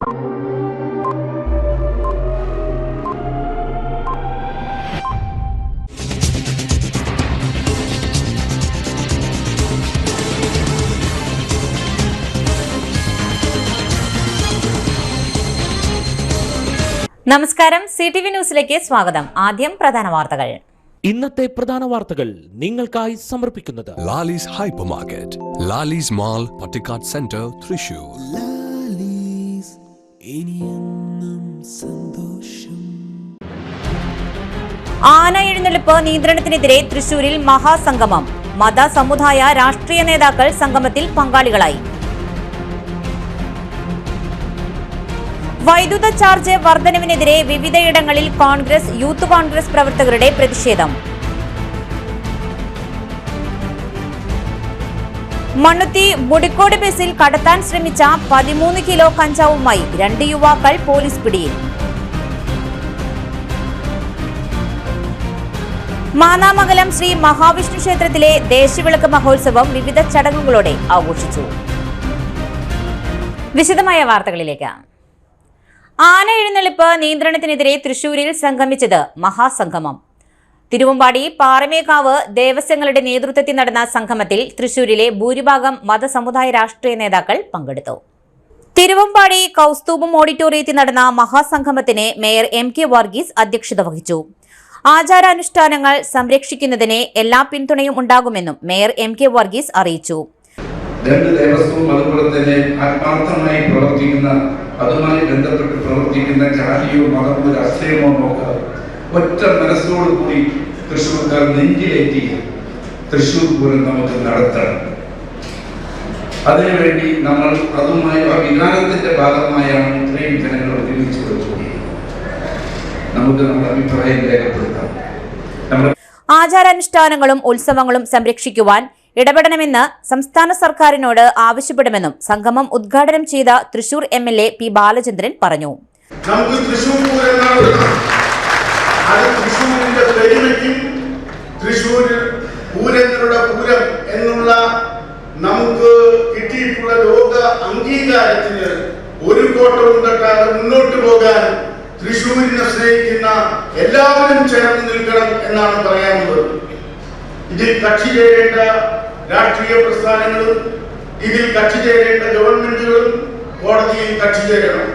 നമസ്കാരം, CTV ന്യൂസിലേക്ക് സ്വാഗതം. ആദ്യം പ്രധാന വാർത്തകൾ. ഇന്നത്തെ പ്രധാന വാർത്തകൾ നിങ്ങൾക്കായി സമർപ്പിക്കുന്നത് Lalees hyper market, Lalees mall, Pattikkad centre, Thrissur. ആന എഴുന്നള്ളിപ്പ് നിയന്ത്രണത്തിനെതിരെ തൃശൂരിൽ മഹാസംഗമം. മത സമുദായ രാഷ്ട്രീയ നേതാക്കൾ സംഗമത്തിൽ പങ്കാളികളായി. വൈദ്യുത ചാർജ് വർധനവിനെതിരെ വിവിധയിടങ്ങളിൽ കോൺഗ്രസ്, യൂത്ത് കോൺഗ്രസ് പ്രവർത്തകരുടെ പ്രതിഷേധം. മണ്ണുത്തി മുടിക്കോട് ബസിൽ കടത്താൻ ശ്രമിച്ച 13 കിലോ കഞ്ചാവുമായി 2 യുവാക്കൾ പോലീസ് പിടിയിൽ. മാന്നാമംഗലം ശ്രീ മഹാവിഷ്ണു ക്ഷേത്രത്തിലെ ദേശവിളക്ക് മഹോത്സവം വിവിധ ചടങ്ങുകളോടെ ആഘോഷിച്ചു. വിശദമായ വാർത്തകളിലേക്ക്. ആന എഴുന്നള്ളിപ്പ് നിയന്ത്രണത്തിനെതിരെ തൃശൂരിൽ സംഗമിച്ചത് മഹാസംഗമം. തിരുവമ്പാടി പാറമേക്കാവ് ദേവസ്വങ്ങളുടെ നേതൃത്വത്തിൽ നടന്ന സംഗമത്തിൽ തൃശൂരിലെ ഭൂരിഭാഗം മതസമുദായ രാഷ്ട്രീയ നേതാക്കൾ പങ്കെടുത്തു. തിരുവമ്പാടി കൗസ്തുഭം ഓഡിറ്റോറിയത്തിൽ നടന്ന മഹാസംഗമത്തിന് മേയർ MK വർഗീസ് അധ്യക്ഷത വഹിച്ചു. ആചാരാനുഷ്ഠാനങ്ങൾ സംരക്ഷിക്കുന്നതിന് എല്ലാ പിന്തുണയും ഉണ്ടാകുമെന്നും മേയർ MK വർഗീസ് അറിയിച്ചു. രണ്ട് ദേവസ്വവും അതുപോലെ തന്നെ ആത്മാർത്ഥമായി പ്രവർത്തിക്കുന്ന, അതുമായി ബന്ധപ്പെട്ട് പ്രവർത്തിക്കുന്ന ജാതിയോ മതമോ രാഷ്ട്രീയമോ നോക്കാതെ ഒറ്റ മനസ്സോടുകൂടി തൃശ്ശൂർക്കാർ നെഞ്ചിലേറ്റി തൃശ്ശൂർ പൂരം നമുക്ക് നടത്തണം. അതിനുവേണ്ടി നമ്മൾ അതുമായി ആ വികാരത്തിന്റെ ഭാഗമായാണ് ഇത്രയും ജനങ്ങൾ ഒരുമിച്ച് കൊടുക്കുന്നത്. നമുക്ക് നമ്മുടെ അഭിപ്രായം രേഖപ്പെടുത്താം. ആചാരാനുഷ്ഠാനങ്ങളും ഉത്സവങ്ങളും സംരക്ഷിക്കുവാൻ ഇടപെടണമെന്ന് സംസ്ഥാന സർക്കാരിനോട് ആവശ്യപ്പെടുമെന്നും സംഗമം ഉദ്ഘാടനം ചെയ്ത തൃശൂർ MLA P. ബാലചന്ദ്രൻ പറഞ്ഞു. നമുക്ക് തൃശൂർ പൂരങ്ങളുടെ പൂരം എന്നുള്ള നമുക്ക് കിട്ടിയിട്ടുള്ള ലോക അംഗീകാരത്തിന് ഒരു കോട്ടവും തട്ടാതെ മുന്നോട്ട് പോകാൻ തൃശൂരിനെ സ്നേഹിക്കുന്ന എല്ലാവരും ചേർന്ന് നിൽക്കണം എന്നാണ് പറയാനുള്ളത്. ഇതിൽ കക്ഷി ചേരേണ്ട രാഷ്ട്രീയ പ്രസ്ഥാനങ്ങളും ഇതിൽ കക്ഷി ചേരേണ്ട ഗവൺമെന്റുകളും കോടതിയിൽ കക്ഷി ചേരണം.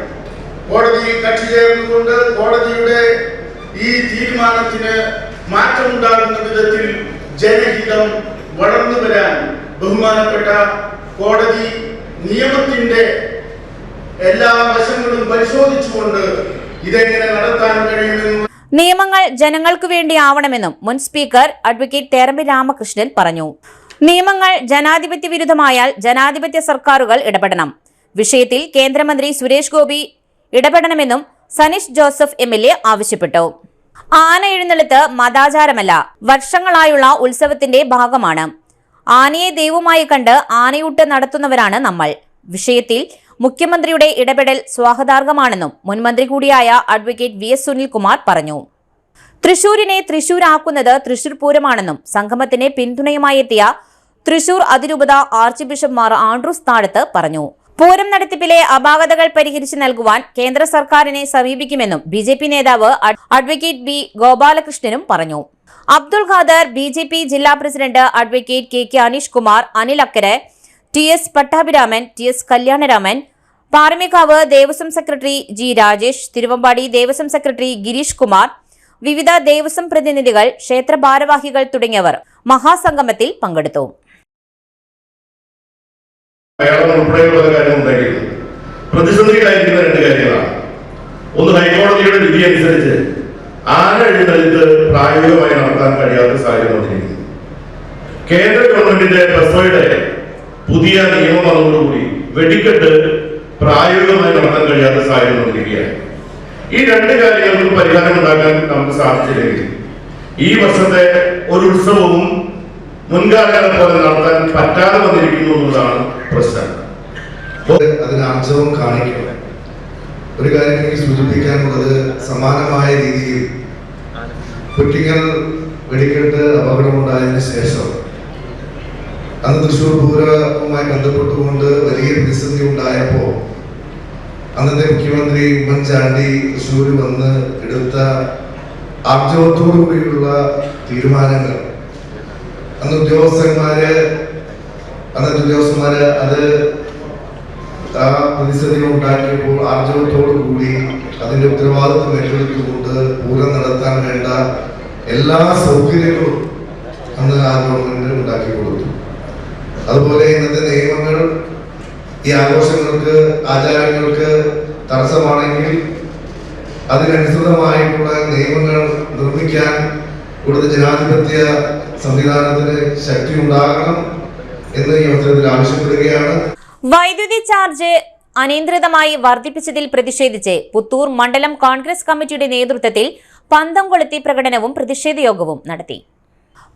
കോടതിയിൽ കക്ഷി ചേർന്നുകൊണ്ട് കോടതിയുടെ ഈ തീരുമാനത്തിന് മാറ്റമുണ്ടാകുന്ന വിധത്തിൽ ജനഹിതം വളർന്നു വരാൻ ബഹുമാനപ്പെട്ട കോടതി നിയമത്തിന്റെ എല്ലാ വശങ്ങളും പരിശോധിച്ചുകൊണ്ട് ഇതെങ്ങനെ നടത്താൻ കഴിയുമെന്ന് നിയമങ്ങൾ ജനങ്ങൾക്കു വേണ്ടി ആവണമെന്നും മുൻ സ്പീക്കർ അഡ്വക്കേറ്റ് തേറമ്പി രാമകൃഷ്ണൻ പറഞ്ഞു. നിയമങ്ങൾ ജനാധിപത്യ വിരുദ്ധമായാൽ ജനാധിപത്യ സർക്കാരുകൾ ഇടപെടണം. വിഷയത്തിൽ കേന്ദ്രമന്ത്രി സുരേഷ് ഗോപി ഇടപെടണമെന്നും സനീഷ് ജോസഫ് MLA ആവശ്യപ്പെട്ടു. ആന എഴുന്നള്ളത്ത് മതാചാരമല്ല, വർഷങ്ങളായുള്ള ഉത്സവത്തിന്റെ ഭാഗമാണ്. ആനയെ ദൈവമായി കണ്ട് ആനയൂട്ട് നടത്തുന്നവരാണ് നമ്മൾ. വിഷയത്തിൽ മുഖ്യമന്ത്രിയുടെ ഇടപെടൽ സ്വാഗതാർഹമാണെന്നും മുൻമന്ത്രി കൂടിയായ അഡ്വക്കേറ്റ് VS സുനിൽകുമാർ പറഞ്ഞു. തൃശൂരിനെ തൃശൂരാക്കുന്നത് തൃശൂർ പൂരമാണെന്നും സംഗമത്തിന് പിന്തുണയുമായി എത്തിയ തൃശൂർ അതിരൂപത ആർച്ച് ബിഷപ്പ് മാർ ആൻഡ്രൂസ് താഴത്ത് പറഞ്ഞു. പൂരം നടത്തിപ്പിലെ അപാകതകൾ പരിഹരിച്ചു നൽകുവാൻ കേന്ദ്ര സർക്കാരിനെ സമീപിക്കുമെന്നും BJP നേതാവ് അഡ്വക്കേറ്റ് B. ഗോപാലകൃഷ്ണനും പറഞ്ഞു. അബ്ദുൾ ഖാദർ, BJP ജില്ലാ president advocate KK Aneesh Kumar, Anil Akkare, TS Pattabhiraman, TS Kalyanaraman, Paramekkavu Devaswom secretary G. Rajesh, Thiruvambadi Devaswom secretary Girish Kumar, വിവിധ ദേവസ്വം പ്രതിനിധികൾ, ക്ഷേത്ര ഭാരവാഹികൾ തുടങ്ങിയവർ മഹാസംഗമത്തിൽ പങ്കെടുത്തു. പ്രതിസന്ധികളായിരിക്കുന്ന രണ്ട് കാര്യങ്ങളാണ്. ഒന്ന്, ഹൈക്കോടതിയുടെ വിധി അനുസരിച്ച് ആന എഴുന്നള്ളിത്ത് പ്രായോഗികമായി നടത്താൻ കഴിയാത്ത സാഹചര്യം വന്നിരിക്കുന്നു. കേന്ദ്ര ഗവൺമെന്റിന്റെ പ്രസവയുടെ പുതിയ നിയമം വന്നതോടുകൂടി വെടിക്കെട്ട് പ്രായോഗികമായി നടത്താൻ കഴിയാത്ത സാഹചര്യം വന്നിരിക്കുകയാണ്. ഈ രണ്ട് കാര്യങ്ങൾക്കും പരിഹാരം ഉണ്ടാക്കാൻ നമുക്ക് സാധിച്ചില്ലെങ്കിൽ ഈ വർഷത്തെ ഒരു ഉത്സവവും മുൻകാലങ്ങളെ പോലെ നടത്താൻ പറ്റാതെ വന്നിരിക്കുന്നു എന്നതാണ് പ്രശ്നം. അതിന് ആർജവം കാണിക്കണം. ഒരു കാര്യം എനിക്ക് സൂചിപ്പിക്കാനുള്ളത്, സമാനമായ രീതിയിൽ കുട്ടികൾ വെടിക്കെട്ട് അപകടമുണ്ടായതിനു ശേഷം അന്ന് തൃശ്ശൂർ പൂരവുമായി ബന്ധപ്പെട്ടുകൊണ്ട് വലിയ പ്രതിസന്ധി ഉണ്ടായപ്പോൾ അന്നത്തെ മുഖ്യമന്ത്രി ഉമ്മൻചാണ്ടി തൃശ്ശൂർ വന്ന് എടുത്ത ആർജവത്തോടുകൂടിയുള്ള തീരുമാനങ്ങൾ അന്നത്തെ ഉദ്യോഗസ്ഥന്മാര് അത് ആ പ്രതിസന്ധി ഉണ്ടാക്കിയപ്പോൾ ആർജവത്തോടുകൂടി അതിന്റെ ഉത്തരവാദിത്വം ഏറ്റെടുത്തുകൊണ്ട് പൂരം നടത്താൻ വേണ്ട എല്ലാ സൗകര്യങ്ങളും അന്ന് ആ ഗവൺമെന്റ് ഉണ്ടാക്കി കൊടുത്തു. അതുപോലെ ഇന്നത്തെ നിയമങ്ങൾ ഈ ആഘോഷങ്ങൾക്ക് ആചാരങ്ങൾക്ക് തടസ്സമാണെങ്കിൽ അതിനനുസൃതമായിട്ടുള്ള നിയമങ്ങൾ നിർമ്മിക്കാൻ കൂടുതൽ ജനാധിപത്യ സംവിധാനത്തിന് ശക്തി ഉണ്ടാകണം എന്ന് ഈ അവസരത്തിൽ ആവശ്യപ്പെടുകയാണ്. വൈദ്യുതി ചാർജ് അനിയന്ത്രിതമായി വർദ്ധിപ്പിച്ചതിൽ പ്രതിഷേധിച്ച് പുത്തൂർ മണ്ഡലം കോൺഗ്രസ് കമ്മിറ്റിയുടെ നേതൃത്വത്തിൽ പന്തം കൊളുത്തി പ്രകടനവും പ്രതിഷേധ യോഗവും നടത്തി.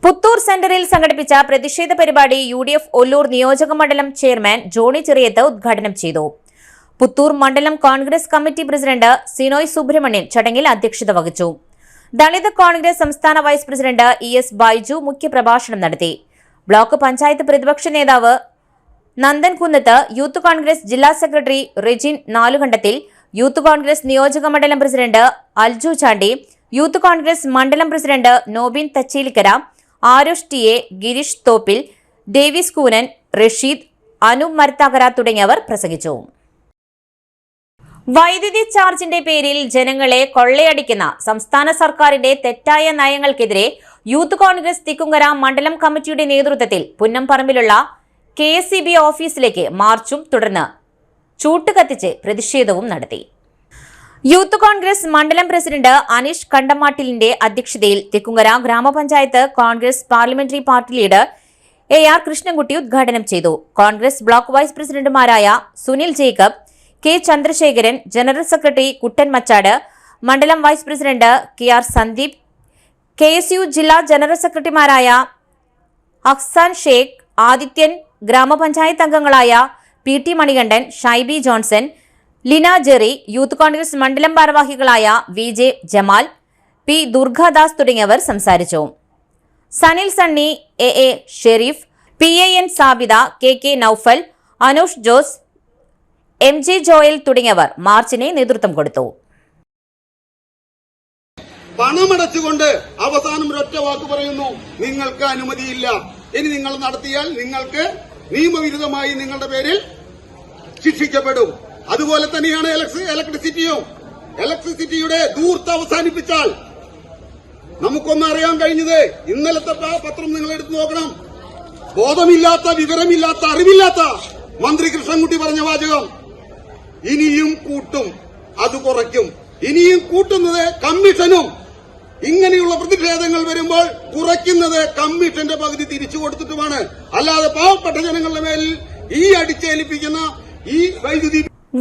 പുത്തൂർ സെന്ററിൽ സംഘടിപ്പിച്ച പ്രതിഷേധ പരിപാടി UDF ഒല്ലൂർ നിയോജക മണ്ഡലം ചെയർമാൻ ജോണി ചെറിയത്ത് ഉദ്ഘാടനം ചെയ്തു. പുത്തൂർ മണ്ഡലം കോൺഗ്രസ് കമ്മിറ്റി പ്രസിഡന്റ് സിനോയ് സുബ്രഹ്മണ്യൻ ചടങ്ങിൽ അധ്യക്ഷത വഹിച്ചു. ദളിത് കോൺഗ്രസ് സംസ്ഥാന വൈസ് പ്രസിഡന്റ് ES ബൈജു മുഖ്യപ്രഭാഷണം നടത്തി. ബ്ലോക്ക് പഞ്ചായത്ത് പ്രതിപക്ഷ നേതാവ് നന്ദൻ കുന്നത്ത്, യൂത്ത് കോൺഗ്രസ് ജില്ലാ സെക്രട്ടറി റെജിൻ നാലുകണ്ടത്തിൽ, യൂത്ത് കോൺഗ്രസ് നിയോജക മണ്ഡലം പ്രസിഡന്റ് അൽജു ചാണ്ടി, യൂത്ത് കോൺഗ്രസ് മണ്ഡലം പ്രസിഡന്റ് നോബിൻ തച്ചേലിക്കര, ആരുഷ് TA, ഗിരീഷ് തോപ്പിൽ, ഡേവിസ് കൂനൻ, റഷീദ്, അനൂപ് മരത്താകര തുടങ്ങിയവർ പ്രസംഗിച്ചു. വൈദ്യുതി ചാർജിന്റെ പേരിൽ ജനങ്ങളെ കൊള്ളയടിക്കുന്ന സംസ്ഥാന സർക്കാരിന്റെ തെറ്റായ നയങ്ങൾക്കെതിരെ യൂത്ത് കോൺഗ്രസ് തിക്കുങ്കര മണ്ഡലം കമ്മിറ്റിയുടെ നേതൃത്വത്തിൽ പുന്നംപറമ്പിലുള്ള KSEB ഓഫീസിലേക്ക് മാർച്ചും തുടർന്ന് ചൂട്ടുകത്തിച്ച് പ്രതിഷേധവും നടത്തി. യൂത്ത് കോൺഗ്രസ് മണ്ഡലം പ്രസിഡന്റ് അനീഷ് കണ്ടമാട്ടിലിന്റെ അധ്യക്ഷതയിൽ Thikkunkara grama panchayat Congress parliamentary party leader AR Krishnankutty ഉദ്ഘാടനം ചെയ്തു. കോൺഗ്രസ് ബ്ലോക്ക് വൈസ് പ്രസിഡന്റുമാരായ Sunil Jacob, K Chandrasekharan, general secretary Kuttan Machad, മണ്ഡലം vice president KR Sandeep, KSU ജില്ലാ ജനറൽ സെക്രട്ടറിമാരായ അഹ്സാൻ ഷേഖ്, ആദിത്യൻ, ഗ്രാമപഞ്ചായത്ത് അംഗങ്ങളായ PT മണികണ്ഠൻ, ഷൈബി ജോൺസൺ, ലിന ജെറി, യൂത്ത് കോൺഗ്രസ് മണ്ഡലം ഭാരവാഹികളായ VJ ജമാൽ, P ദുർഗാദാസ് തുടങ്ങിയവർ സംസാരിച്ചു. Sanil Sunny, AA Shareef, PAN Sabitha, KK Noufal, Anoosh Jose, MJ Joel തുടങ്ങിയവർ മാർച്ചിന് നേതൃത്വം കൊടുത്തു. പണമടച്ചുകൊണ്ട് അവസാനം ഒരൊറ്റ വാക്ക് പറയുന്നു, നിങ്ങൾക്ക് അനുമതിയില്ല. ഇനി നിങ്ങൾ നടത്തിയാൽ നിങ്ങൾക്ക് നിയമവിരുദ്ധമായി നിങ്ങളുടെ പേരിൽ ശിക്ഷിക്കപ്പെടും. അതുപോലെ തന്നെയാണ് ഇലക്ട്രിസിറ്റിയുടെ ധൂർത്ത് അവസാനിപ്പിച്ചാൽ നമുക്കൊന്നും അറിയാൻ കഴിഞ്ഞത്. ഇന്നലത്തെ പത്രം നിങ്ങൾ എടുത്തു നോക്കണം. ബോധമില്ലാത്ത, വിവരമില്ലാത്ത, അറിവില്ലാത്ത മന്ത്രി കൃഷ്ണൻകുട്ടി പറഞ്ഞ വാചകം, ഇനിയും കൂട്ടും, അത് കുറയ്ക്കും. ഇനിയും കൂട്ടുന്നത് കമ്മീഷനും. ഇങ്ങനെയുള്ള പ്രതിഷേധങ്ങൾ വരുമ്പോൾ കുറയ്ക്കുന്നത് കമ്മീഷന്റെ പകുതി തിരിച്ചു കൊടുത്തിട്ടുമാണ്. അല്ലാതെ പാവപ്പെട്ട ജനങ്ങളുടെ മേലിൽ ഈ അടിച്ചേൽപ്പിക്കുന്ന ഈ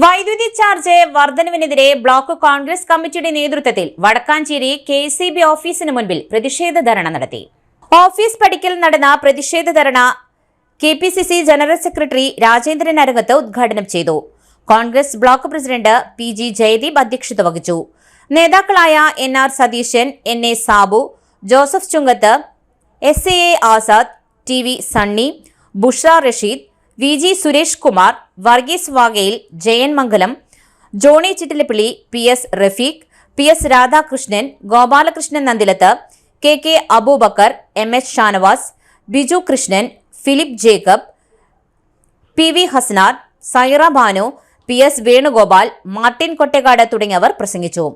വൈദ്യുതി ചാർജ് വർധനവിനെതിരെ ബ്ലോക്ക് കോൺഗ്രസ് കമ്മിറ്റിയുടെ നേതൃത്വത്തിൽ വടക്കാഞ്ചേരി KSEB ഓഫീസിന് മുൻപിൽ പ്രതിഷേധ ധർണ നടത്തി. ഓഫീസ് പടിക്കൽ നടന്ന പ്രതിഷേധ dharna KPCC general secretary Rajendran Arangath ഉദ്ഘാടനം ചെയ്തു. Congress block president PG Jayadeep അധ്യക്ഷത വഹിച്ചു. നേതാക്കളായ NR Satheesan, NA Sabu, Joseph Chungath, SAA Azad, TV Sunny, Bushra Rasheed, VG Suresh Kumar, Varghese Vagayil, Jayan Mangalam, Johny Chittilappilly, PS Rafeeq, PS Radhakrishnan, Gopalakrishnan Nandilath, KK Aboobacker, MH Shanavas, Biju Krishnan, Philip Jacob, PV Hasnar, Saira Banu, PS Venugopal, Martin Kottekkad തുടങ്ങിയവർ പ്രസംഗിച്ചു.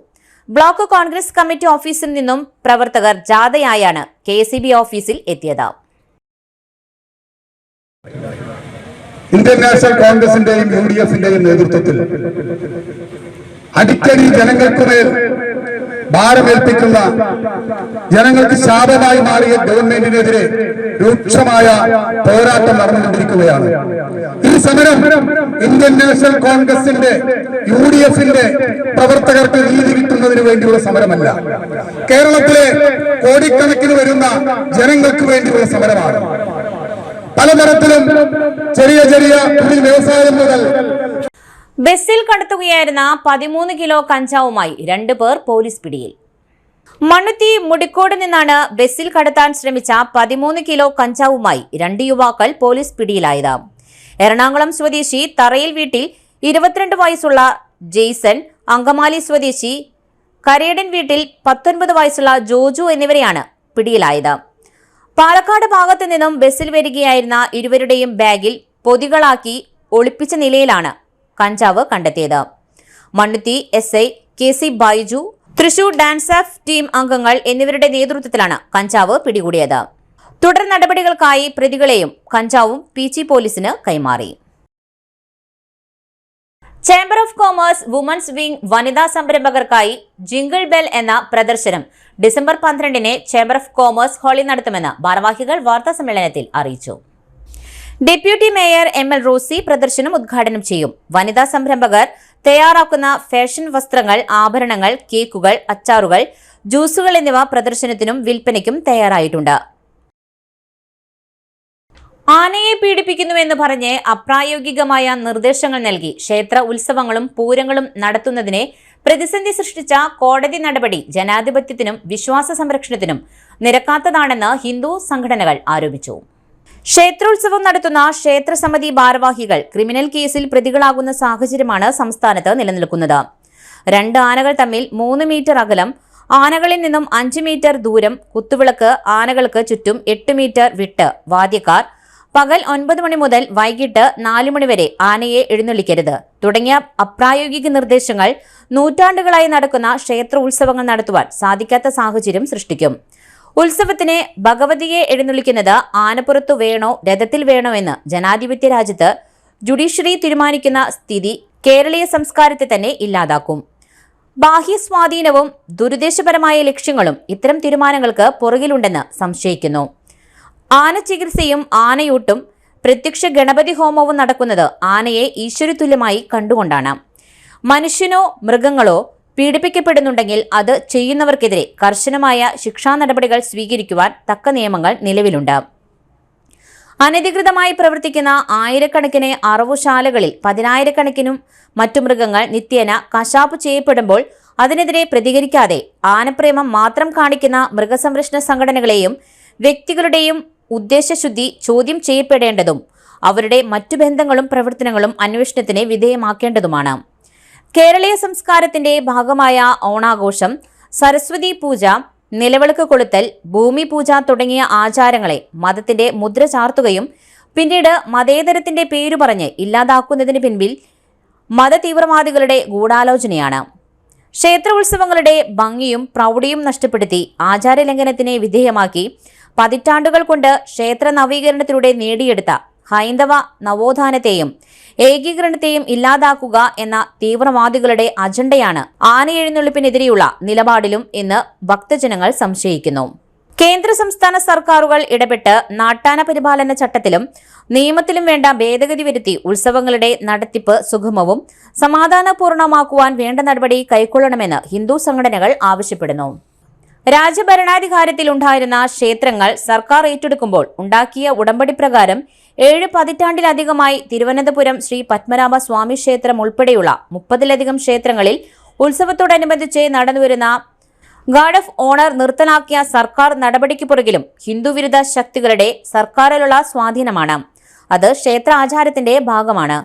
ബ്ലോക്ക് കോൺഗ്രസ് കമ്മിറ്റി ഓഫീസിൽ നിന്നും പ്രവർത്തകർ ജാഥയായാണ് KSEB ഓഫീസിൽ എത്തിയത്. ഇന്ത്യൻ നാഷണൽ കോൺഗ്രസിന്റെയും UDFന്റെയും നേതൃത്വത്തിൽ അടിക്കടി ജനങ്ങൾക്കുമേൽ ഭാരമേൽപ്പിക്കുന്ന, ജനങ്ങൾക്ക് ശാപമായി മാറിയ ഗവൺമെന്റിനെതിരെ രൂക്ഷമായ പോരാട്ടം നടന്നുകൊണ്ടിരിക്കുകയാണ്. ഈ സമരം ഇന്ത്യൻ നാഷണൽ കോൺഗ്രസിന്റെ UDFന്റെ പ്രവർത്തകർക്ക് നീതി കിട്ടുന്നതിന് വേണ്ടിയുള്ള സമരമല്ല. കേരളത്തിലെ കോടിക്കണക്കിന് വരുന്ന ജനങ്ങൾക്ക് വേണ്ടിയുള്ള സമരമാണ്. പലതരത്തിലും ചെറിയ ചെറിയ തൊഴിൽ വ്യവസായം മുതൽ ബസ്സിൽ കടത്തുകയായിരുന്ന 13 കിലോ കഞ്ചാവുമായി 2 പേർ പോലീസ് പിടിയിൽ. മണ്ണുത്തി മുടിക്കോട് നിന്നാണ് ബസ്സിൽ കടത്താൻ ശ്രമിച്ച 13 കിലോ കഞ്ചാവുമായി 2 യുവാക്കൾ പോലീസ് പിടിയിലായത്. എറണാകുളം സ്വദേശി തറയിൽ വീട്ടിൽ 22 വയസ്സുള്ള ജെയ്സൺ, അങ്കമാലി സ്വദേശി കരേടൻ വീട്ടിൽ 19 വയസ്സുള്ള ജോജു എന്നിവരെയാണ് പിടിയിലായത്. പാലക്കാട് ഭാഗത്തു നിന്നും ബസ്സിൽ വരികയായിരുന്ന ഇരുവരുടെയും ബാഗിൽ പൊതികളാക്കി ഒളിപ്പിച്ച നിലയിലാണ് കഞ്ചാവ് കണ്ടെത്തിയത്. Mannuthy SI KC Baiju, Thrissur dance of team അംഗങ്ങൾ എന്നിവരുടെ നേതൃത്വത്തിലാണ് കഞ്ചാവ് പിടികൂടിയത്. തുടർ നടപടികൾക്കായി പ്രതികളെയും കഞ്ചാവും പീച്ചി പോലീസിന് കൈമാറി. Chamber of commerce women's wing വനിതാ സംരംഭകർക്കായി ജിംഗിൾ ബെൽ എന്ന പ്രദർശനം ഡിസംബർ 12-ന് ചേംബർ ഓഫ് കൊമേഴ്സ് ഹാളിൽ നടത്തുമെന്ന് ഭാരവാഹികൾ വാർത്താസമ്മേളനത്തിൽ അറിയിച്ചു. ഡെപ്യൂട്ടി മേയർ ML റോസി പ്രദർശനം ഉദ്ഘാടനം ചെയ്യും. വനിതാ സംരംഭകർ തയ്യാറാക്കുന്ന ഫാഷൻ വസ്ത്രങ്ങൾ, ആഭരണങ്ങൾ, കേക്കുകൾ, അച്ചാറുകൾ, ജ്യൂസുകൾ എന്നിവ പ്രദർശനത്തിനും വിൽപ്പനയ്ക്കും തയ്യാറായിട്ടുണ്ട്. ആനയെ പീഡിപ്പിക്കുന്നുവെന്ന് പറഞ്ഞ് അപ്രായോഗികമായ നിർദ്ദേശങ്ങൾ നൽകി ക്ഷേത്ര ഉത്സവങ്ങളും പൂരങ്ങളും നടത്തുന്നതിനെ പ്രതിസന്ധി സൃഷ്ടിച്ച കോടതി നടപടി ജനാധിപത്യത്തിനും വിശ്വാസ സംരക്ഷണത്തിനും നിരക്കാത്തതാണെന്ന് ഹിന്ദു സംഘടനകൾ ആരോപിച്ചു. ക്ഷേത്രോത്സവം നടത്തുന്ന ക്ഷേത്രസമിതി ഭാരവാഹികൾ ക്രിമിനൽ കേസിൽ പ്രതികളാകുന്ന സാഹചര്യമാണ് സംസ്ഥാനത്ത് നിലനിൽക്കുന്നത്. 2 ആനകൾ തമ്മിൽ 3 മീറ്റർ അകലം, ആനകളിൽ നിന്നും 5 മീറ്റർ ദൂരം, കുത്തുവിളക്ക്, ആനകൾക്ക് ചുറ്റും 8 മീറ്റർ വിട്ട്, വാദ്യക്കാർ, പകൽ 9 മണി മുതൽ വൈകിട്ട് 4 മണി വരെ ആനയെ എഴുന്നള്ളിക്കരുത് തുടങ്ങിയ അപ്രായോഗിക നിർദ്ദേശങ്ങൾ നൂറ്റാണ്ടുകളായി നടക്കുന്ന ക്ഷേത്ര ഉത്സവങ്ങൾ നടത്തുവാൻ സാധിക്കാത്ത സാഹചര്യം സൃഷ്ടിക്കും. ഉത്സവത്തിന് ഭഗവതിയെ എഴുന്നള്ളിക്കുന്നത് ആനപ്പുറത്തു വേണോ രഥത്തിൽ വേണോ എന്ന് ജനാധിപത്യ രാജ്യത്ത് ജുഡീഷ്യറി തീരുമാനിക്കുന്ന സ്ഥിതി കേരളീയ സംസ്കാരത്തെ തന്നെ ഇല്ലാതാക്കും. ബാഹ്യ സ്വാധീനവും ദുരുദ്ദേശപരമായ ലക്ഷ്യങ്ങളും ഇത്തരം തീരുമാനങ്ങൾക്ക് പുറകിലുണ്ടെന്ന് സംശയിക്കുന്നു. ആന ചികിത്സയും ആനയൂട്ടും പ്രത്യക്ഷ ഗണപതി ഹോമവും നടക്കുന്നത് ആനയെ ഈശ്വരതുല്യമായി കണ്ടുകൊണ്ടാണ്. മനുഷ്യനോ മൃഗങ്ങളോ പീഡിപ്പിക്കപ്പെടുന്നുണ്ടെങ്കിൽ അത് ചെയ്യുന്നവർക്കെതിരെ കർശനമായ ശിക്ഷാ നടപടികൾ സ്വീകരിക്കുവാൻ തക്ക നിയമങ്ങൾ നിലവിലുണ്ട്. അനധികൃതമായി പ്രവർത്തിക്കുന്ന ആയിരക്കണക്കിന് അറവുശാലകളിൽ 10,000-കണക്കിനും മറ്റു മൃഗങ്ങൾ നിത്യേന കശാപ്പ് ചെയ്യപ്പെടുമ്പോൾ അതിനെതിരെ പ്രതികരിക്കാതെ ആനപ്രേമം മാത്രം കാണിക്കുന്ന മൃഗസംരക്ഷണ സംഘടനകളെയും വ്യക്തികളുടെയും ഉദ്ദേശശുദ്ധി ചോദ്യം ചെയ്യപ്പെടേണ്ടതും അവരുടെ മറ്റു ബന്ധങ്ങളും പ്രവർത്തനങ്ങളും അന്വേഷണത്തിന് വിധേയമാക്കേണ്ടതുമാണ്. കേരളീയ സംസ്കാരത്തിന്റെ ഭാഗമായ ഓണാഘോഷം, സരസ്വതി പൂജ, നിലവിളക്ക് കൊളുത്തൽ, ഭൂമി പൂജ തുടങ്ങിയ ആചാരങ്ങളെ മതത്തിന്റെ മുദ്ര ചാർത്തുകയും പിന്നീട് മതേതരത്തിന്റെ പേരു പറഞ്ഞ് ഇല്ലാതാക്കുന്നതിന് പിൻപിൽ മതതീവ്രവാദികളുടെ ഗൂഢാലോചനയാണ്. ക്ഷേത്ര ഉത്സവങ്ങളുടെ ഭംഗിയും പ്രൗഢിയും നഷ്ടപ്പെടുത്തി ആചാരലംഘനത്തിന് വിധേയമാക്കി പതിറ്റാണ്ടുകൾ കൊണ്ട് ക്ഷേത്ര നവീകരണത്തിലൂടെ നേടിയെടുത്ത ഹൈന്ദവ നവോത്ഥാനത്തെയും ഏകീകരണത്തെയും ഇല്ലാതാക്കുക എന്ന തീവ്രവാദികളുടെ അജണ്ടയാണ് ആനയെഴുന്നള്ളിപ്പിനെതിരെയുള്ള നിലപാടിലും എന്ന് ഭക്തജനങ്ങൾ സംശയിക്കുന്നു. കേന്ദ്ര സംസ്ഥാന സർക്കാരുകൾ ഇടപെട്ട് നാട്ടാന പരിപാലന ചട്ടത്തിലും നിയമത്തിലും വേണ്ട ഭേദഗതി വരുത്തി ഉത്സവങ്ങളുടെ നടത്തിപ്പ് സുഗമവും സമാധാനപൂർണമാക്കുവാൻ വേണ്ട നടപടി കൈക്കൊള്ളണമെന്ന് ഹിന്ദു സംഘടനകൾ ആവശ്യപ്പെടുന്നു. രാജഭരണാധികാരത്തിൽ ഉണ്ടായിരുന്ന ക്ഷേത്രങ്ങൾ സർക്കാർ ഏറ്റെടുക്കുമ്പോൾ ഉണ്ടാക്കിയ ഉടമ്പടി പ്രകാരം 7 പതിറ്റാണ്ടിലധികമായി തിരുവനന്തപുരം ശ്രീ പത്മനാഭ സ്വാമി ക്ഷേത്രം ഉൾപ്പെടെയുള്ള 30-ലധികം ക്ഷേത്രങ്ങളിൽ ഉത്സവത്തോടനുബന്ധിച്ച് നടന്നുവരുന്ന ഗാർഡ് ഓഫ് ഓണർ നിർത്തലാക്കിയ സർക്കാർ നടപടിക്ക് പുറകിലും ഹിന്ദുവിരുദ്ധ ശക്തികളുടെ സർക്കാരിലുള്ള സ്വാധീനമാണ്. അത് ക്ഷേത്ര ആചാരത്തിന്റെ ഭാഗമാണ്.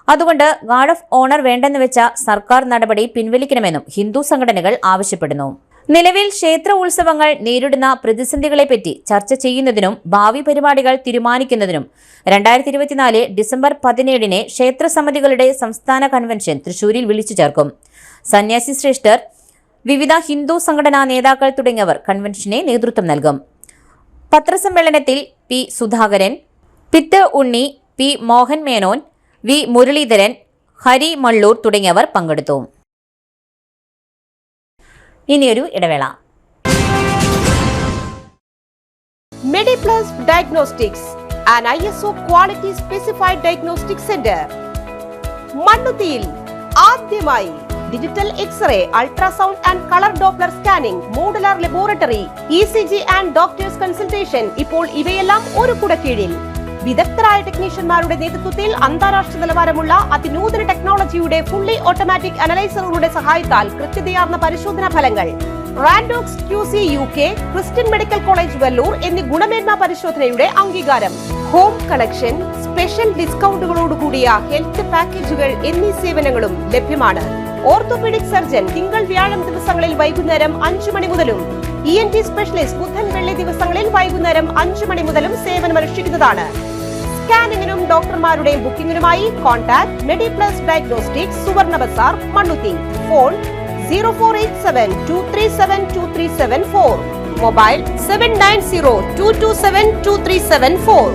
അതുകൊണ്ട് ഗാർഡ് ഓഫ് ഓണർ വേണ്ടെന്ന് വെച്ച സർക്കാർ നടപടി പിൻവലിക്കണമെന്നും ഹിന്ദു സംഘടനകൾ ആവശ്യപ്പെടുന്നു. നിലവിൽ ക്ഷേത്ര ഉത്സവങ്ങൾ നേരിടുന്ന പ്രതിസന്ധികളെപ്പറ്റി ചർച്ച ചെയ്യുന്നതിനും ഭാവി പരിപാടികൾ തീരുമാനിക്കുന്നതിനും 2024 ഡിസംബർ 17-ന് ക്ഷേത്ര സമിതികളുടെ സംസ്ഥാന കൺവെൻഷൻ തൃശൂരിൽ വിളിച്ചു ചേർക്കും. സന്യാസി ശ്രേഷ്ഠർ, വിവിധ ഹിന്ദു സംഘടനാ നേതാക്കൾ തുടങ്ങിയവർ കൺവെൻഷന് നേതൃത്വം നൽകും. പത്രസമ്മേളനത്തിൽ പി സുധാകരൻ, പിത്ത് ഉണ്ണി, പി മോഹൻ മേനോൻ, വി മുരളീധരൻ, ഹരി മള്ളൂർ തുടങ്ങിയവർ പങ്കെടുത്തു. ഇനിയൊരു ഇടവേള. Mediplas Diagnostics, an ISO quality specified diagnostic center. മണ്ണുത്തിയിൽ ആദ്യമായി digital x-ray, ultrasound and colour doppler scanning, modular laboratory, ECG and doctors' consultation. ഇപ്പോൾ ഇവയെല്ലാം ഒരു കുടക്കീഴിൽ. വിദഗ്ധരായ ടെക്നീഷ്യന്മാരുടെ നേതൃത്വത്തിൽ അന്താരാഷ്ട്ര നിലവാരമുള്ള അതിനൂതന ടെക്നോളജിയുടെ ഫുള്ളി ഓട്ടോമാറ്റിക് അനലൈസറുകളുടെ സഹായത്താൽ കൃത്യതയാർന്ന പരിശോധനാ ഫലങ്ങൾ. റാൻഡോക്സ് QC UK, Christian medical college Vellore എന്നീ ഗുണമേന്മ പരിശോധനയുടെ അംഗീകാരം. ഹോം കണക്ഷൻ, സ്പെഷ്യൽ ഡിസ്കൗണ്ടുകളോടുകൂടിയ ഹെൽത്ത് പാക്കേജുകൾ എന്നീ സേവനങ്ങളും ലഭ്യമാണ്. ഓർത്തോപീഡിക് സർജൻ തിങ്കൾ വ്യാഴം ദിവസങ്ങളിൽ വൈകുന്നേരം 5 മണി മുതലും ENT സ്പെഷ്യലിസ്റ്റ് ബുധൻ വെള്ളി ദിവസങ്ങളിൽ വൈകുന്നേരം 5 മണി മുതലും സേവനമനുഷ്ഠിക്കുന്നതാണ്. സ്കാനിങ്ങിനും ഡോക്ടർമാരുടെ ബുക്കിംഗിനുമായി കോൺടാക്ട് മെഡിപ്ലസ് ഡയഗ്നോസ്റ്റിക്സ് സുവർണ ബസാർ മണ്ണുത്തി. Phone 0487237237 mobile 7902272374.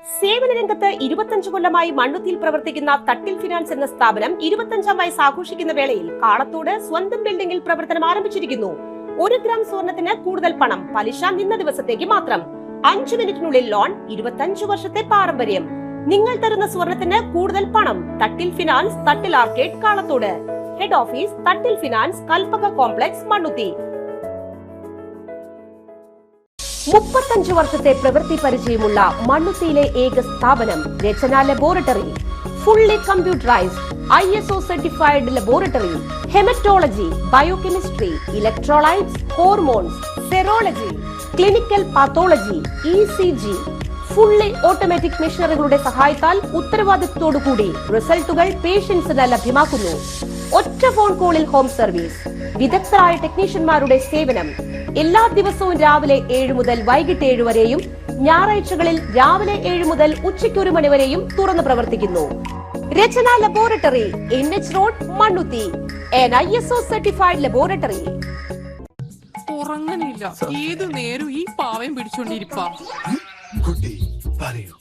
സേവന രംഗത്ത് 25 കൊല്ലമായി മണ്ണുത്തിയിൽ പ്രവർത്തിക്കുന്ന തട്ടിൽ ഫിനാൻസ് എന്ന സ്ഥാപനം 25ാം വയസ്സ് ആഘോഷിക്കുന്ന വേളയിൽ കാളത്തോട് സ്വന്തം ബിൽഡിംഗിൽ പ്രവർത്തനം ആരംഭിച്ചിരിക്കുന്നു. 1 ഗ്രാം സ്വർണത്തിന് കൂടുതൽ പണം, പലിശ നിന്ന ദിവസത്തേക്ക് മാത്രം, 5 മിനിറ്റിനുള്ളിൽ ലോൺ, 25 വർഷത്തെ പാരമ്പര്യം. നിങ്ങൾ തരുന്ന സ്വർണത്തിന് കൂടുതൽ പണം. Thattil finance, Thattil arcade, Kalathode. Head office Thattil finance, Kalpaka complex, Mannuthy. 35 വർഷത്തെ പ്രവൃത്തി പരിചയമുള്ള മണ്ണുത്തിയിലെ ഏക സ്ഥാപനം Rachana laboratory. Fully computerised ISO certified laboratory. Haematology, biochemistry, electrolytes, hormones, serology, clinical pathology, ECG. Fully automatic മെഷീനറികളുടെ സഹായത്താൽ ഉത്തരവാദിത്വത്തോടുകൂടി റിസൾട്ടുകൾ പേഷ്യൻസിന് ലഭ്യമാക്കുന്നു. ഒറ്റ ഫോൺ കോളിൽ ഹോം സർവീസ്. വിദഗ്ധരായ ടെക്നീഷ്യന്മാരുടെ സേവനം. എല്ലാ ദിവസവും രാവിലെ 7 മുതൽ വൈകിട്ട് 7 വരെയും ഞായറാഴ്ചകളിൽ രാവിലെ 7 മുതൽ ഉച്ചയ്ക്ക് 1 മണി വരെയും തുറന്നു പ്രവർത്തിക്കുന്നു. Rachana laboratory, NH road, Mannuthy. ISO certified laboratory. ഉറങ്ങണില്ല, ഏതു നേരം ഈ പാവം പിടിച്ചോണ്ടിരിപ്പാ. കുട്ടി പറയൂ,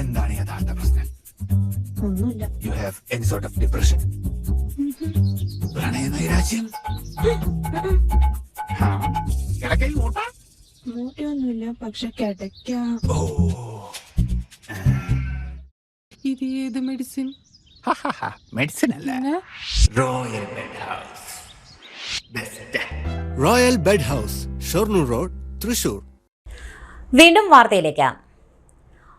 എന്താണ് യഥാർത്ഥ പ്രശ്നം? ഒന്നുമില്ല. You have any sort of depression? പ്രണയ നൈരാശ്യം? മൂട്ടയൊന്നുമില്ല, പക്ഷെ കിടക്കാം. ഇത് ഏത് മെഡിസിൻ? മെഡിസിൻ അല്ല, royal bed house. Royal bed house, Shoranur road, Thrissur. വീണ്ടും വാർത്തയിലേക്ക്.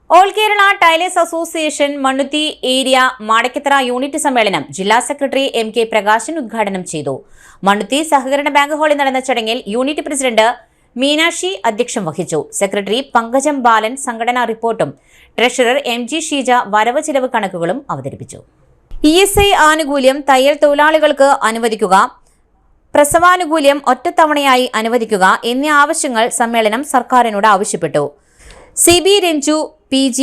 All Kerala tailors association Mannuthy area Madakkathara unit സമ്മേളനം ജില്ലാ സെക്രട്ടറി MK പ്രകാശൻ ഉദ്ഘാടനം ചെയ്തു. മണ്ണുത്തി സഹകരണ ബാങ്ക് ഹാളിൽ നടന്ന ചടങ്ങിൽ യൂണിറ്റ് പ്രസിഡന്റ് മീനാക്ഷി അധ്യക്ഷം വഹിച്ചു. സെക്രട്ടറി പങ്കജം ബാലൻ സംഘടനാ റിപ്പോർട്ടും ട്രഷറർ MG ഷീജ വരവ് ചിലവ് കണക്കുകളും അവതരിപ്പിച്ചു. ESI ആനുകൂല്യം തയ്യൽ തൊഴിലാളികൾക്ക് അനുവദിക്കുക, പ്രസവാനുകൂല്യം ഒറ്റത്തവണയായി അനുവദിക്കുക എന്നീ ആവശ്യങ്ങൾ സമ്മേളനം സർക്കാരിനോട് ആവശ്യപ്പെട്ടു. CB രഞ്ജു, PG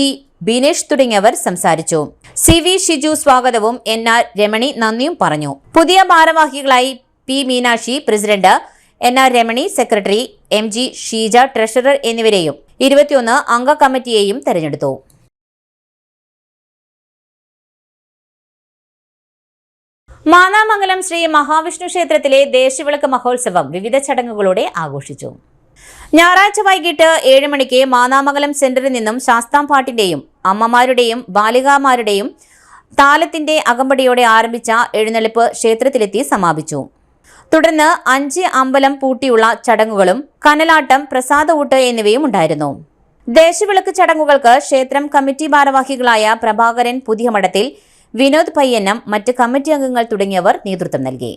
ബിനേഷ് തുടങ്ങിയവർ സംസാരിച്ചു. CV ഷിജു സ്വാഗതവും NR രമണി നന്ദിയും പറഞ്ഞു. പുതിയ ഭാരവാഹികളായി P Meenakshi president, NR Ramani secretary, MG Sheeja treasurer എന്നിവരെയും 21 അംഗ കമ്മിറ്റിയെയും തെരഞ്ഞെടുത്തു. മാന്നാമംഗലം ശ്രീ മഹാവിഷ്ണു ക്ഷേത്രത്തിലെ ദേശവിളക്ക് മഹോത്സവം വിവിധ ചടങ്ങുകളോടെ ആഘോഷിച്ചു. ഞായറാഴ്ച വൈകിട്ട് 7 മണിക്ക് മാന്നാമംഗലം സെന്ററിൽ നിന്നും ശാസ്താംപാട്ടിന്റെയും അമ്മമാരുടെയും ബാലികാമാരുടെയും താലത്തിന്റെ അകമ്പടിയോടെ ആരംഭിച്ച എഴുന്നള്ളിപ്പ് ക്ഷേത്രത്തിലെത്തി സമാപിച്ചു. തുടർന്ന് 5 അമ്പലം പൂട്ടിയുള്ള ചടങ്ങുകളും കനലാട്ടം, പ്രസാദഊട്ട് എന്നിവയും ഉണ്ടായിരുന്നു. ദേശവിളക്ക് ചടങ്ങുകൾക്ക് ക്ഷേത്രം കമ്മിറ്റി ഭാരവാഹികളായ പ്രഭാകരൻ പുതിയമഠത്തിൽ, വിനോദ് പയ്യന്നം, മറ്റ് കമ്മിറ്റി അംഗങ്ങൾ തുടങ്ങിയവർ നേതൃത്വം നൽകി.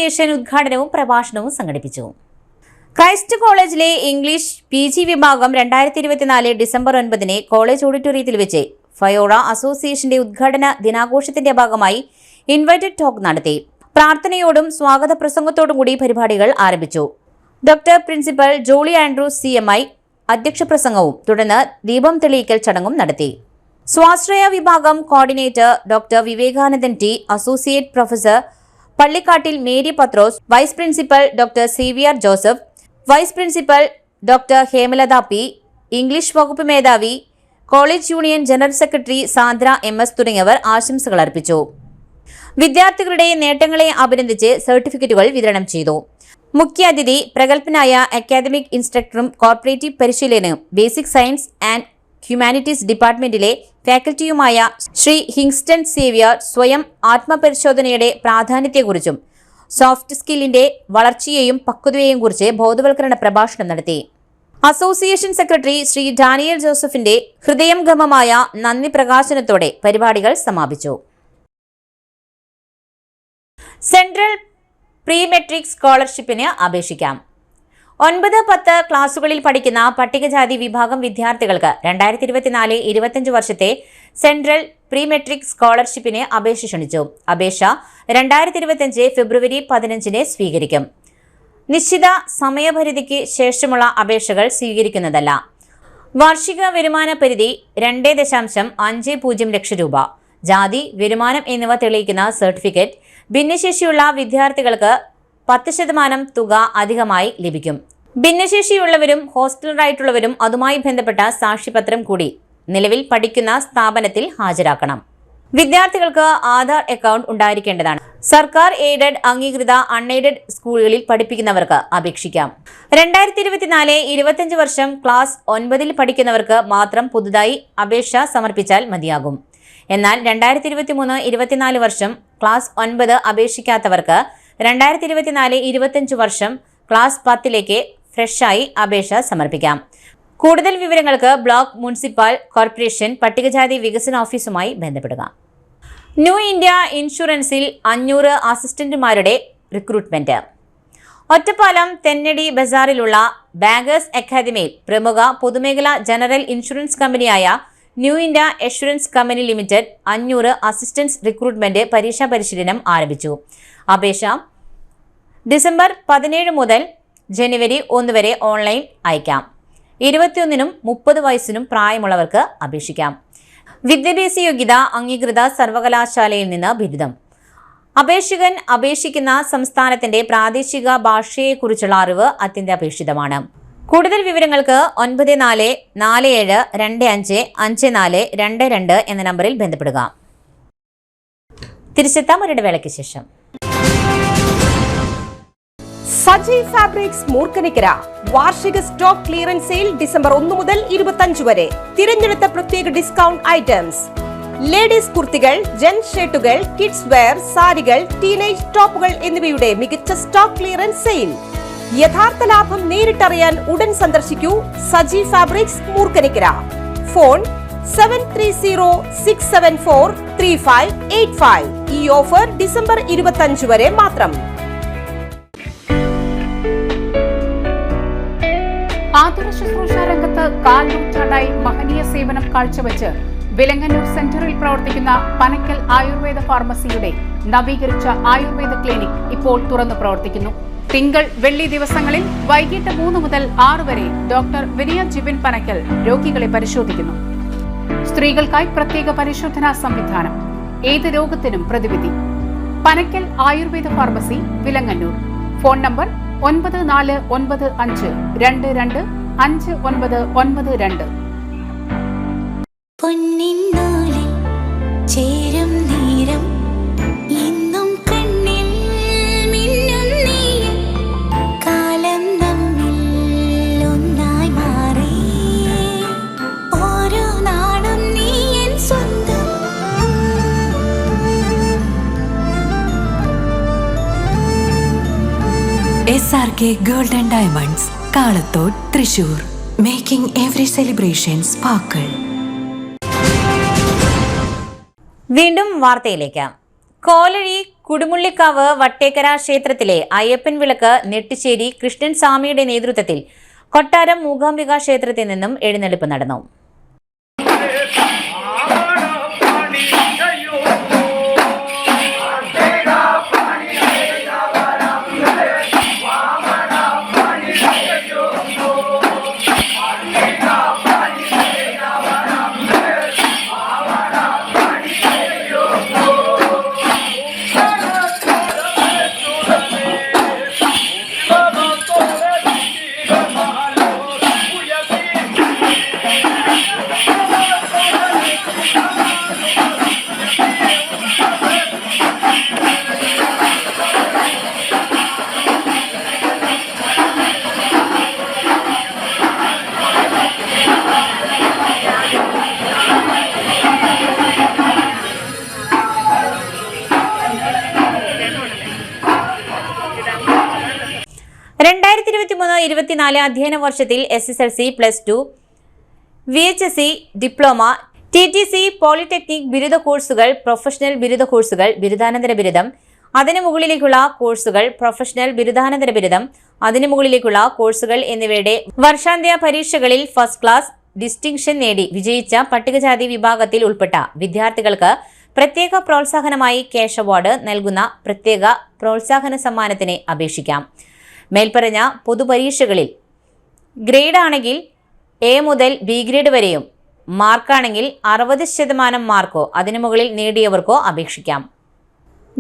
അസോസിയേഷൻ ഉദ്ഘാടനവും പ്രഭാഷണവും സംഘടിപ്പിച്ചു. ക്രൈസ്റ്റ് കോളേജിലെ ഇംഗ്ലീഷ് PG വിഭാഗം 2024 ഡിസംബർ 9 കോളേജ് ഓഡിറ്റോറിയത്തിൽ വെച്ച് ഫയോറ അസോസിയേഷന്റെ ഉദ്ഘാടന ദിനാഘോഷത്തിന്റെ ഭാഗമായി ഇൻവൈറ്റഡ് ടോക്ക് നടത്തി. പ്രാർത്ഥനയോടും സ്വാഗത പ്രസംഗത്തോടും കൂടി പരിപാടികൾ ആരംഭിച്ചു. Doctor principal Jolly Andrews CMI അധ്യക്ഷ പ്രസംഗവും തുടർന്ന് ദീപം തെളിയിക്കൽ ചടങ്ങും നടത്തി. സ്വാശ്രയ വിഭാഗം coordinator doctor Vivekanandan T, associate professor Pallikkattil Mary Pathros, vice principal doctor CVR Joseph, vice principal doctor Hemalatha P, English വകുപ്പ് മേധാവി, college union general secretary Sandra MS തുടങ്ങിയവർ ആശംസകൾ അർപ്പിച്ചു. വിദ്യാർത്ഥികളുടെ നേട്ടങ്ങളെ അഭിനന്ദിച്ച് സർട്ടിഫിക്കറ്റുകൾ വിതരണം ചെയ്തു. മുഖ്യാതിഥി പ്രഗത്ഭനായ അക്കാദമിക് ഇൻസ്ട്രക്ടറും കോർപ്പറേറ്റീവ് പരിശീലനവും ബേസിക് സയൻസ് ആൻഡ് ഹ്യൂമാനിറ്റീസ് ഡിപ്പാർട്ട്മെന്റിലെ ഫാക്കൽറ്റിയുമായ ശ്രീ ഹിങ്സ്റ്റൺ സേവ്യർ സ്വയം ആത്മപരിശോധനയുടെ പ്രാധാന്യത്തെക്കുറിച്ചും സോഫ്റ്റ് സ്കില്ലിന്റെ വളർച്ചയെയും പക്വതയെയും കുറിച്ച് ബോധവൽക്കരണ പ്രഭാഷണം നടത്തി. അസോസിയേഷൻ സെക്രട്ടറി ശ്രീ ഡാനിയൽ ജോസഫിന്റെ ഹൃദയംഗമമായ നന്ദി പ്രകാശനത്തോടെ പരിപാടികൾ സമാപിച്ചു. സെൻട്രൽ പ്രീ മെട്രിക് സ്കോളർഷിപ്പിന് അപേക്ഷിക്കാം. 9-10 ക്ലാസുകളിൽ പഠിക്കുന്ന പട്ടികജാതി വിഭാഗം വിദ്യാർത്ഥികൾക്ക് 2024-25 വർഷത്തെ സെൻട്രൽ പ്രീ മെട്രിക് സ്കോളർഷിപ്പിന് അപേക്ഷ ക്ഷണിച്ചു. അപേക്ഷ 2025 ഫെബ്രുവരി 15 സ്വീകരിക്കും. നിശ്ചിത സമയപരിധിക്ക് ശേഷമുള്ള അപേക്ഷകൾ സ്വീകരിക്കുന്നതല്ല. വാർഷിക വരുമാന പരിധി 2.50 ലക്ഷം രൂപ. ജാതി, വരുമാനം എന്നിവ തെളിയിക്കുന്ന സർട്ടിഫിക്കറ്റ് ഭിന്നശേഷിയുള്ള വിദ്യാർത്ഥികൾക്ക് 10% തുക അധികമായി ലഭിക്കും. ഭിന്നശേഷിയുള്ളവരും ഹോസ്റ്റലറായിട്ടുള്ളവരും അതുമായി ബന്ധപ്പെട്ട സാക്ഷ്യപത്രം കൂടി നിലവിൽ പഠിക്കുന്ന സ്ഥാപനത്തിൽ ഹാജരാക്കണം. വിദ്യാർത്ഥികൾക്ക് ആധാർ അക്കൗണ്ട് ഉണ്ടായിരിക്കേണ്ടതാണ്. സർക്കാർ എയ്ഡഡ്, അംഗീകൃത, അൺഎയ്ഡഡ് സ്കൂളുകളിൽ പഠിപ്പിക്കുന്നവർക്ക് അപേക്ഷിക്കാം. 2024-25 വർഷം ക്ലാസ് 9 പഠിക്കുന്നവർക്ക് മാത്രം പുതുതായി അപേക്ഷ സമർപ്പിച്ചാൽ മതിയാകും. എന്നാൽ 2023-24 വർഷം ക്ലാസ് 9 അപേക്ഷിക്കാത്തവർക്ക് 2024-25 വർഷം ക്ലാസ് 10ലേക്ക് ഫ്രഷായി അപേക്ഷ സമർപ്പിക്കാം. കൂടുതൽ വിവരങ്ങൾക്ക് ബ്ലോക്ക് മുനിസിപ്പൽ കോർപ്പറേഷൻ പട്ടികജാതി വികസന ഓഫീസുമായി ബന്ധപ്പെടുക. ന്യൂ ഇന്ത്യ ഇൻഷുറൻസിൽ 500 അസിസ്റ്റന്റുമാരുടെ റിക്രൂട്ട്മെന്റ്. ഒറ്റപ്പാലം തെന്നടി ബസാറിലുള്ള ബാങ്കേഴ്സ് അക്കാദമിയിൽ പ്രമുഖ പൊതുമേഖലാ ജനറൽ ഇൻഷുറൻസ് കമ്പനിയായ New India insurance company limited 500 assistance recruitment പരീക്ഷാ പരിശീലനം ആരംഭിച്ചു. അപേക്ഷ ഡിസംബർ 17 മുതൽ ജനുവരി 1 വരെ ഓൺലൈൻ അയക്കാം. 21-നും 30 വയസ്സിനും പ്രായമുള്ളവർക്ക് അപേക്ഷിക്കാം. വിദ്യാഭ്യാസ യോഗ്യത അംഗീകൃത സർവകലാശാലയിൽ നിന്ന് ബിരുദം. അപേക്ഷകൻ അപേക്ഷിക്കുന്ന സംസ്ഥാനത്തിന്റെ പ്രാദേശിക ഭാഷയെക്കുറിച്ചുള്ള അറിവ് അത്യന്താപേക്ഷിതമാണ്. കൂടുതൽ വിവരങ്ങൾക്ക് 9447255422 എന്ന നമ്പറിൽ ബന്ധപ്പെടുക. തിരിച്ചെത്താം ഒരു ഇടവേളയ്ക്ക് ശേഷം. സജി ഫാബ്രിക്സ് മൂർക്കനിക്കര വാർഷിക സ്റ്റോക്ക് ക്ലിയറൻസ് സെയിൽ ഡിസംബർ 1 മുതൽ 25 വരെ. തിരഞ്ഞെടുത്ത പ്രത്യേക ഡിസ്കൗണ്ട് ഐറ്റംസ്, ലേഡീസ് കുർത്തികൾ, ജെൻസ് ഷർട്ടുകൾ, കിഡ്സ് വെയർ, സാരികൾ, ടീനേജ് ടോപ്പുകൾ എന്നിവയുടെ മികച്ച സ്റ്റോക്ക് ക്ലിയറൻസ് സെയിൽ. യഥാർത്ഥ ലാഭം നേരിട്ടറിയാൻ ഉടൻ സന്ദർശിക്കൂ സജി ഫാബ്രിക്സ് മൂർക്കനിക്കര. ഫോൺ 7306743585. ഈ ഓഫർ ഡിസംബർ 25 വരെ മാത്രം. ആതുര ശുശ്രൂഷ രംഗത്ത് 4 നൂറ്റാണ്ടായി മഹനീയ സേവനം കാഴ്ചവെച്ച് വിലങ്ങന്നൂർ സെന്ററിൽ പ്രവർത്തിക്കുന്ന പനക്കൽ ആയുർവേദ ഫാർമസിയുടെ നവീകരിച്ച ആയുർവേദ ക്ലിനിക് ഇപ്പോൾ തുറന്നു പ്രവർത്തിക്കുന്നു. തിങ്കൾ, വെള്ളി ദിവസങ്ങളിൽ വൈകിട്ട് 3 മുതൽ 6 വരെ ഡോക്ടർ വിനയ ജിബിൻ പനക്കൽ രോഗികളെ പരിശോധിക്കുന്നു. സ്ത്രീകൾക്കായി പ്രത്യേക പരിശോധനാ സംവിധാനം. ഏത് രോഗത്തിനും പ്രതിവിധി. Panakkal Ayurveda pharmacy, Vilangannur. Phone number 9495225992. പൊന്നിന്നൂലിൽ ചേരും നീരം ഇന്നും കണ്ണിൽ മിന്നും നീയും കാലം നമ്മിൽ ഒന്നായി മാറി ഓരോ നാടും നീ എൻ സ്വന്തം. SRK Gold and Diamonds, Kalathode, Thrissur. Making every celebration sparkle. വീണ്ടും വാർത്തയിലേക്ക്. കോലഴി കുടുമുള്ളിക്കാവ് വട്ടേക്കര ക്ഷേത്രത്തിലെ അയ്യപ്പൻ വിളക്ക് നെട്ടിശ്ശേരി കൃഷ്ണൻ സ്വാമിയുടെ നേതൃത്വത്തിൽ കൊട്ടാരം മൂകാംബിക ക്ഷേത്രത്തിൽ നിന്നും എഴുന്നള്ളിപ്പ് നടന്നു. അധ്യയന വർഷത്തിൽ SSLC, +2, VHSC, diploma, TTC, polytechnic ബിരുദ കോഴ്സുകൾ, പ്രൊഫഷണൽ ബിരുദ കോഴ്സുകൾ, ബിരുദാനന്തര ബിരുദം, അതിനു മുകളിലേക്കുള്ള കോഴ്സുകൾ, പ്രൊഫഷണൽ ബിരുദാനന്തര ബിരുദം, അതിനു മുകളിലേക്കുള്ള കോഴ്സുകൾ എന്നിവയുടെ വർഷാന്ത്യ പരീക്ഷകളിൽ ഫസ്റ്റ് ക്ലാസ് ഡിസ്റ്റിങ്ഷൻ നേടി വിജയിച്ച പട്ടികജാതി വിഭാഗത്തിൽ ഉൾപ്പെട്ട വിദ്യാർത്ഥികൾക്ക് പ്രത്യേക പ്രോത്സാഹനമായി ക്യാഷ് അവാർഡ് നൽകുന്ന പ്രത്യേക പ്രോത്സാഹന സമ്മാനത്തിന് അപേക്ഷിക്കാം. മേൽപ്പറഞ്ഞ പൊതുപരീക്ഷകളിൽ ഗ്രേഡ് ആണെങ്കിൽ A മുതൽ B ഗ്രേഡ് വരെയും, മാർക്കാണെങ്കിൽ 60% മാർക്കോ അതിനു മുകളിൽ നേടിയവർക്കോ അപേക്ഷിക്കാം.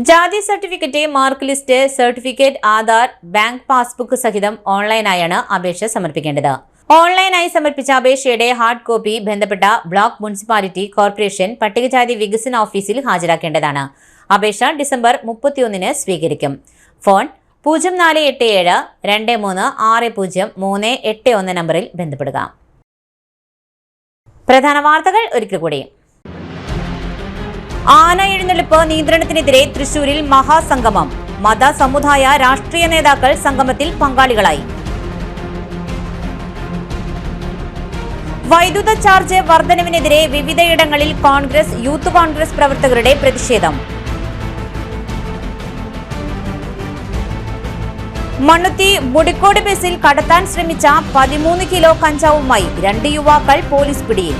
ജാതി certificate, mark list, certificate, Aadhaar, bank passbook സഹിതം ഓൺലൈനായാണ് അപേക്ഷ സമർപ്പിക്കേണ്ടത്. ഓൺലൈനായി സമർപ്പിച്ച അപേക്ഷയുടെ ഹാർഡ് കോപ്പി ബന്ധപ്പെട്ട ബ്ലോക്ക്, മുനിസിപ്പാലിറ്റി, കോർപ്പറേഷൻ, പട്ടികജാതി വികസന ഓഫീസിൽ ഹാജരാക്കേണ്ടതാണ്. അപേക്ഷ ഡിസംബർ 31 സ്വീകരിക്കും. ഫോൺ 0477-2360-381 നമ്പറിൽ ബന്ധപ്പെടുക. പ്രധാന വാർത്തകൾ ഒരിക്കൽ കൂടി. ആന എഴുന്നള്ളിപ്പ് നിയന്ത്രണത്തിനെതിരെ തൃശൂരിൽ മഹാസംഗമം. മത, സമുദായ, രാഷ്ട്രീയ നേതാക്കൾ സംഗമത്തിൽ പങ്കാളികളായി. വൈദ്യുത ചാർജ് വർധനവിനെതിരെ വിവിധയിടങ്ങളിൽ കോൺഗ്രസ്, യൂത്ത് കോൺഗ്രസ് പ്രവർത്തകരുടെ പ്രതിഷേധം. മണ്ണുത്തി ബുഡിക്കോട് ബസിൽ കടത്താൻ ശ്രമിച്ച 13 കിലോ കഞ്ചാവുമായി 2 യുവാക്കൾ പോലീസ് പിടിയിൽ.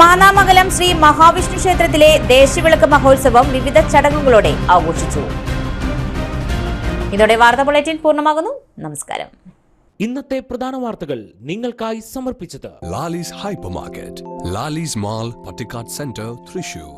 മാന്നാമംഗലം ശ്രീ മഹാവിഷ്ണു ക്ഷേത്രത്തിലെ ദേശവിളക്ക് മഹോത്സവം വിവിധ ചടങ്ങുകളോടെ ആഘോഷിച്ചു. ഇതോടെ വാർത്താ ബുള്ളറ്റിൻ പൂർണ്ണമാകുന്നു. നമസ്കാരം. ഇന്നത്തെ പ്രധാന വാർത്തകൾ നിങ്ങൾക്കായി സമർപ്പിച്ചത് Lalees hyper market, Lalees mall, Pattikkad centre, Thrissur.